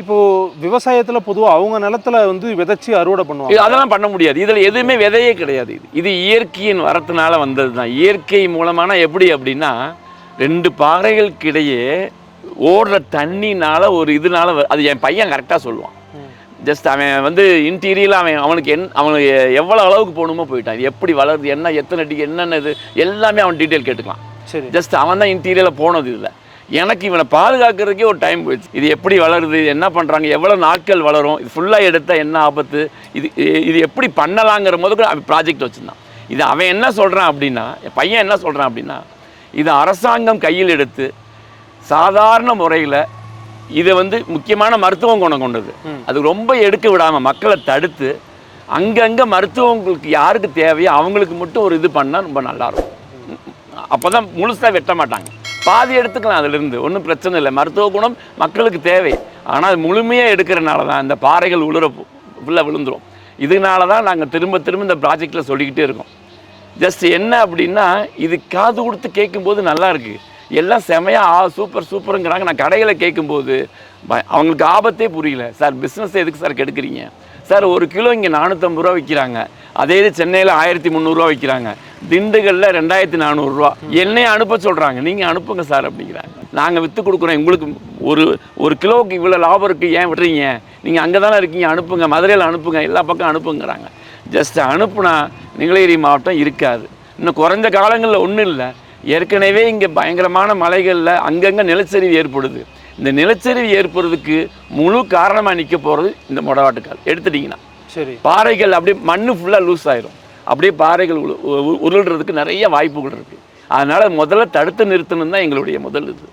இப்போது விவசாயத்தில் பொதுவாக அவங்க நிலத்துல வந்து விதைச்சி அறுவடை பண்ணுவாங்க. அதெல்லாம் பண்ண முடியாது. இதில் எதுவுமே விதையே கிடையாது. இது இயற்கையின் வரத்தினால வந்தது தான். இயற்கை மூலமான எப்படி அப்படின்னா, 2 பாறைகளுக்கு இடையே ஓடுற தண்ணினால ஒரு இதனால அது என் பையன் கரெக்டாக சொல்லுவான். ஜஸ்ட் அவன் வந்து இன்டீரியரில் அவனுக்கு அவனுக்கு எவ்வளோ அளவுக்கு போகணுமோ போயிட்டான். இது எப்படி வளருது, என்ன எத்தனை அடிக்கு என்னென்ன இது எல்லாமே அவன் டீட்டெயில் கேட்டுக்கலாம். சரி, ஜஸ்ட் அவன் தான் இன்டீரியரில் போனது இல்லை. எனக்கு இவனை பாதுகாக்கிறதுக்கே ஒரு டைம் போயிடுச்சு. இது எப்படி வளருது, என்ன பண்ணுறாங்க, எவ்வளோ நாட்கள் வளரும், இது ஃபுல்லாக எடுத்தால் என்ன ஆபத்து, இது எப்படி பண்ணலாங்கிற போது கூட அவன் ப்ராஜெக்ட் வச்சுருந்தான். இது அவன் என்ன சொல்கிறான் அப்படின்னா, என் பையன் என்ன சொல்கிறான் அப்படின்னா, இது அரசாங்கம் கையில் எடுத்து சாதாரண முறையில் இதை வந்து முக்கியமான மருத்துவம் கொண்டது. அது ரொம்ப எடுக்க விடாமல் மக்களை தடுத்து அங்கங்கே மருத்துவங்களுக்கு யாருக்கு தேவையோ அவங்களுக்கு மட்டும் ஒரு இது பண்ணால் ரொம்ப நல்லாயிருக்கும். அப்போ தான் முழுசாக வெட்ட மாட்டாங்க. பாதி எடுத்துக்கலாம், அதிலிருந்து ஒன்றும் பிரச்சனை இல்லை. மருத்துவ குணம் மக்களுக்கு தேவை. ஆனால் அது முழுமையாக எடுக்கிறனால தான் இந்த பாறைகள் ஃபுல்லாக விழுந்துடும். இதனால தான் நாங்கள் திரும்ப திரும்ப இந்த ப்ராஜெக்டில் சொல்லிக்கிட்டே இருக்கோம். ஜஸ்ட் என்ன அப்படின்னா, இது காது கொடுத்து கேட்கும்போது நல்லா இருக்குது, எல்லாம் செமையாக சூப்பர் சூப்பருங்கிறாங்க. நான் கடைகளை கேட்கும்போது அவங்களுக்கு ஆபத்தே புரியல. சார் பிஸ்னஸ் எதுக்கு சார் கெடுக்குறீங்க சார்? 1 கிலோ இங்கே 450 ரூபா விற்கிறாங்க, அதே இது சென்னையில் 1300 ரூபா விற்கிறாங்க, திண்டுக்கல்லில் 2400 ரூபா. என்னையே அனுப்ப சொல்கிறாங்க, நீங்கள் அனுப்புங்க சார் அப்படிங்கிறாங்க. நாங்கள் விற்று கொடுக்குறோம், உங்களுக்கு ஒரு கிலோவுக்கு இவ்வளோ லாபம் இருக்குது, ஏன் விட்டுறீங்க, நீங்கள் அங்கே தானே இருக்கீங்க, அனுப்புங்க, மதுரையில் அனுப்புங்க, எல்லா பக்கம் அனுப்புங்கிறாங்க. ஜஸ்ட் அனுப்புனா நீலகிரி மாவட்டம் இருக்காது. இன்னும் குறைஞ்ச காலங்களில் ஒன்றும் இல்லை. ஏற்கனவே இங்கே பயங்கரமான மலைகளில் அங்கங்கே நிலச்சரிவு ஏற்படுது. இந்த நிலச்சரிவு ஏற்படுறதுக்கு முழு காரணமாக நிற்க போகிறது இந்த மொடவாட்டுக்கால். எடுத்துட்டிங்கன்னா சரி, பாறைகள் அப்படியே மண்ணு ஃபுல்லாக லூஸ் ஆயிரும். அப்படியே பாறைகள் உருள்றதுக்கு நிறைய வாய்ப்புகள் இருக்குது. அதனால் முதல்ல தடுத்து நிறுத்தணும் தான் எங்களுடைய முதல் இது.